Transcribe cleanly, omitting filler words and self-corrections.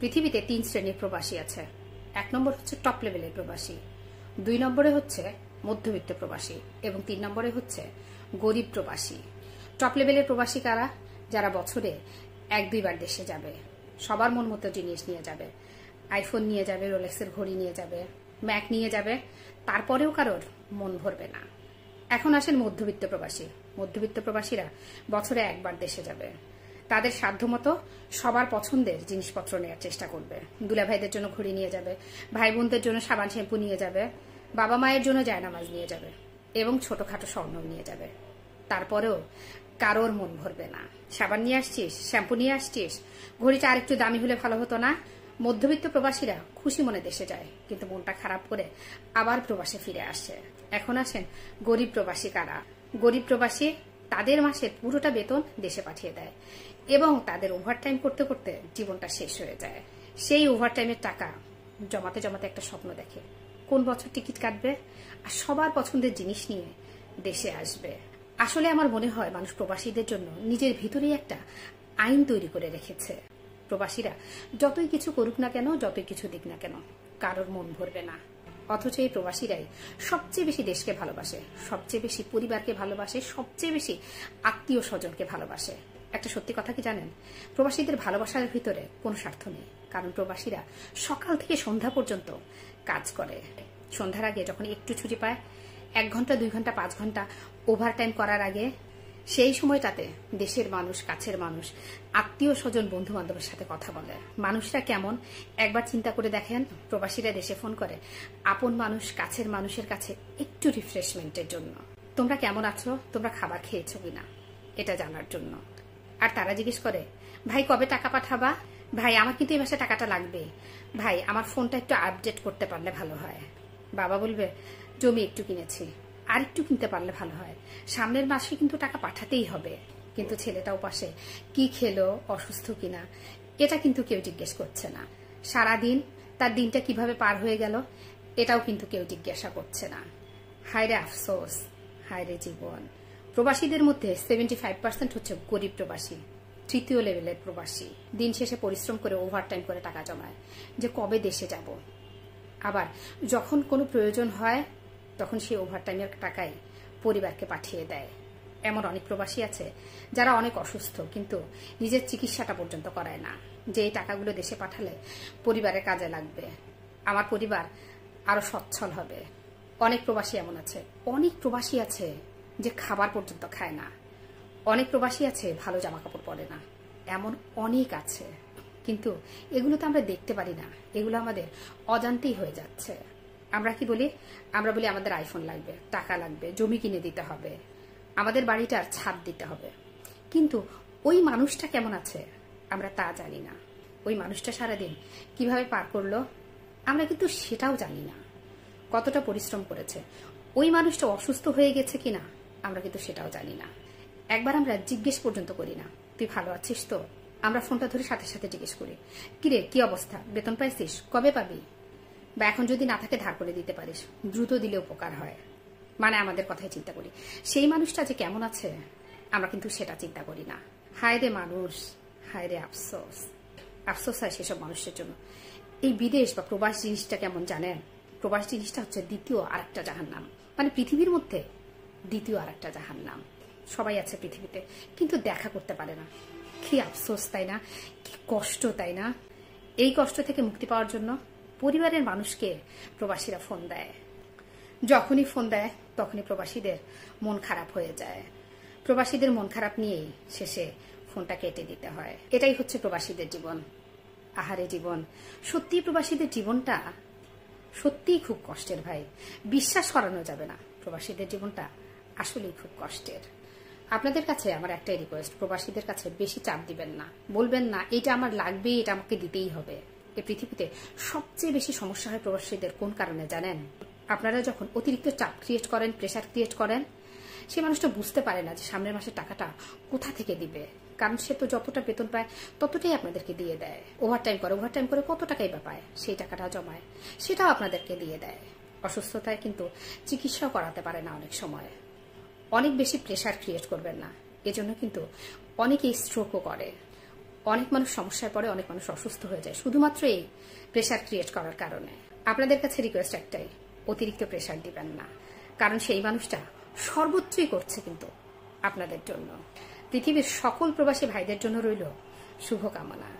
পৃথিবীতে 3 শ্রেণীর প্রবাসী আছে। 1 নম্বর হচ্ছে টপ লেভেলের প্রবাসী, 2 নম্বরে হচ্ছে মধ্যবিত্ত প্রবাসী এবং 3 নম্বরে হচ্ছে গরিব প্রবাসী। টপ লেভেলের প্রবাসী কারা? যারা বছরে 1-2 বার দেশে যাবে, সবার মন মতো জিনিস নিয়ে যাবে, আইফোন নিয়ে যাবে, রোলেক্সের ঘড়ি নিয়ে যাবে, ম্যাক নিয়ে যাবে, তারপরেও কারোর মন ভরবে না। এখন আসেন মধ্যবিত্ত প্রবাসী। মধ্যবিত্ত প্রবাসীরা বছরে 1 বার দেশে যাবে, তাদের সাধ্যমতো সবার পছন্দের জিনিসপত্র নেওয়ার চেষ্টা করবে। দুলা ভাইদের জন্য ঘড়ি নিয়ে যাবে, ভাই বোনদের জন্য সাবান শ্যাম্পু নিয়ে যাবে, বাবা মায়ের জন্য জায়নামাজ নিয়ে যাবে এবং ছোটখাটো স্বর্ণ নিয়ে যাবে। তারপরেও কারোর মন ভরবে না। সাবান নিয়ে আসছিস, শ্যাম্পু নিয়ে আসছিস, ঘড়িটা আরেকটু দামি হলে ভালো হতো না? মধ্যবিত্ত প্রবাসীরা খুশি মনে দেশে যায়, কিন্তু মনটা খারাপ করে আবার প্রবাসে ফিরে আসে। এখন আসেন গরিব প্রবাসী কারা? গরিব প্রবাসী তাদের মাসের পুরোটা বেতন দেশে পাঠিয়ে দেয় এবং তাদের ওভারটাইম করতে করতে জীবনটা শেষ হয়ে যায়। সেই ওভারটাইমের টাকা জমাতে জমাতে একটা স্বপ্ন দেখে, কোন বছর টিকিট কাটবে আর সবার পছন্দের জিনিস নিয়ে দেশে আসবে। আসলে আমার মনে হয় মানুষ প্রবাসীদের জন্য নিজের ভিতরেই একটা আইন তৈরি করে রেখেছে। প্রবাসীরা যতই কিছু করুক না কেন, যতই কিছু দিক না কেন, কারোর মন ভরবে না। অথচ এই প্রবাসীরাই সবচেয়ে বেশি দেশকে ভালোবাসে, সবচেয়ে বেশি পরিবারকে ভালোবাসে, সবচেয়ে বেশি আত্মীয় স্বজনকে ভালোবাসে। একটা সত্যি কথা কি জানেন? প্রবাসীদের ভালোবাসার ভিতরে কোনো স্বার্থ নেই, কারণ প্রবাসীরা সকাল থেকে সন্ধ্যা পর্যন্ত কাজ করে। সন্ধ্যার আগে যখন একটু ছুটি পায়, 1 ঘন্টা 2 ঘন্টা 5 ঘন্টা ওভারটাইম করার আগে, সেই সময়টাতে দেশের মানুষ, কাছের মানুষ, আত্মীয় স্বজন, বন্ধু বান্ধবের সাথে কথা বলে। মানুষরা কেমন একবার চিন্তা করে দেখেন। প্রবাসীরা দেশে ফোন করে আপন মানুষ, কাছের মানুষের কাছে একটু রিফ্রেশমেন্টের জন্য, তোমরা কেমন আছো, তোমরা খাবার খেয়েছো কিনা, এটা জানার জন্য। আর তারা জিজ্ঞেস করে ভাই কবে টাকা পাঠাবা, ভাই আমার কিন্তু এই মাসে টাকাটা লাগবে, ভাই আমার ফোনটা একটু আপডেট করতে পারলে ভালো হয়। বাবা বলবে জমি একটু কিনেছি, আর একটু কিনতে পারলে ভালো হয়, সামনের মাসে কিন্তু টাকা পাঠাতেই হবে। কিন্তু ছেলেটাও পাশে কি খেলো, অসুস্থ কিনা, এটা কিন্তু কেউ জিজ্ঞেস করছে না। সারাদিন তার দিনটা কিভাবে পার হয়ে গেল, এটাও কিন্তু কেউ জিজ্ঞাসা করছে না। হায়রে আফসোস, হায়রে জীবন। প্রবাসীদের মধ্যে 75% হচ্ছে গরিব প্রবাসী, 3য় লেভেলের প্রবাসী। দিন শেষে পরিশ্রম করে ওভারটাইম করে টাকা জমায় যে কবে দেশে যাব। আবার যখন কোনো প্রয়োজন হয় তখন সেই ওভারটাইমের টাকাই পরিবারকে পাঠিয়ে দেয়। এমন অনেক প্রবাসী আছে যারা অনেক অসুস্থ, কিন্তু নিজের চিকিৎসাটা পর্যন্ত করায় না, যে এই টাকাগুলো দেশে পাঠালে পরিবারের কাজে লাগবে, আমার পরিবার আরো সচ্ছল হবে। অনেক প্রবাসী এমন আছে, অনেক প্রবাসী আছে যে খাবার পর্যন্ত খায় না, অনেক প্রবাসী আছে ভালো জামা কাপড় পরে না, এমন অনেক আছে। কিন্তু এগুলো তো আমরা দেখতে পারি না, এগুলো আমাদের অজান্তেই হয়ে যাচ্ছে। আমরা কি বলি? আমরা বলি আমাদের আইফোন লাগবে, টাকা লাগবে, জমি কিনে দিতে হবে, আমাদের বাড়িটার ছাদ দিতে হবে। কিন্তু ওই মানুষটা কেমন আছে আমরা তা জানি না। ওই মানুষটা সারাদিন কিভাবে পার করলো আমরা কিন্তু সেটাও জানি না। কতটা পরিশ্রম করেছে, ওই মানুষটা অসুস্থ হয়ে গেছে কিনা আমরা কিন্তু সেটাও জানি না। একবার আমরা জিজ্ঞেস পর্যন্ত করি না তুই ভালো আছিস তো। আমরা ফোনটা ধরে সাথে সাথে জিজ্ঞেস করি কিরে কি অবস্থা, বেতন পাইছিস, কবে পাবি, বা এখন যদি না থাকে ধার করে দিতে পারিস, দ্রুত দিলে উপকার হয়। মানে আমাদের কথাই চিন্তা করি, সেই মানুষটা যে কেমন আছে আমরা কিন্তু সেটা চিন্তা করি না। হায় রে মানুষ, হায় রে আফসোস। আফসোস হয় সেসব মানুষের জন্য। এই বিদেশ বা প্রবাস জিনিসটা কেমন জানেন? প্রবাস জিনিসটা হচ্ছে দ্বিতীয় আরেকটা জাহান্নাম, মানে পৃথিবীর মধ্যে দ্বিতীয় আরেকটা জাহান্নাম। সবাই আছে পৃথিবীতে কিন্তু দেখা করতে পারে না। কি আফসোস তাই না, কি কষ্ট তাই না? এই কষ্ট থেকে মুক্তি পাওয়ার জন্য পরিবারের মানুষকে প্রবাসীরা ফোন দেয়। যখনই ফোন দেয় তখনই প্রবাসীদের মন খারাপ হয়ে যায়। প্রবাসীদের মন খারাপ নিয়েই শেষে ফোনটা কেটে দিতে হয়। এটাই হচ্ছে প্রবাসীদের জীবন। আহারে জীবন, সত্যি প্রবাসীদের জীবনটা সত্যিই খুব কষ্টের ভাই, বিশ্বাস করানো যাবে না। প্রবাসীদের জীবনটা আসলেই খুব কষ্টের। আপনাদের কাছে আমার একটাই রিকোয়েস্ট, প্রবাসীদের কাছে বেশি চাপ দিবেন না, বলবেন না এটা আমার লাগবে, এটা আমাকে দিতেই হবে। এই পৃথিবীতে সবচেয়ে বেশি সমস্যা হয় প্রবাসীদের কোন কারণে জানেন? আপনারা যখন অতিরিক্ত চাপ ক্রিয়েট করেন, প্রেশার ক্রিয়েট করেন, সে মানুষটা বুঝতে পারে না যে সামনের মাসের টাকাটা কোথা থেকে দিবে, কারণ সে তো যতটা বেতন পায় ততটাই আপনাদেরকে দিয়ে দেয়। ওভারটাইম করে কত টাকাই বা পায়, সেই টাকাটা জমায়, সেটাও আপনাদেরকে দিয়ে দেয়। অসুস্থতায় কিন্তু চিকিৎসাও করাতে পারে না অনেক সময়। অনেক বেশি প্রেশার ক্রিয়েট করবেন না, এজন্য কিন্তু অনেকেই স্ট্রোকও করে। অনেক মানুষ সমস্যায় পড়ে, অনেক মানুষ অসুস্থ হয়ে যায় শুধুমাত্র এই প্রেশার ক্রিয়েট করার কারণে। আপনাদের কাছে রিকোয়েস্ট একটাই, অতিরিক্ত প্রেশার দিবেন না, কারণ সেই মানুষটা সর্বোচ্চই করছে কিন্তু আপনাদের জন্য। পৃথিবীর সকল প্রবাসী ভাইদের জন্য রইল শুভকামনা।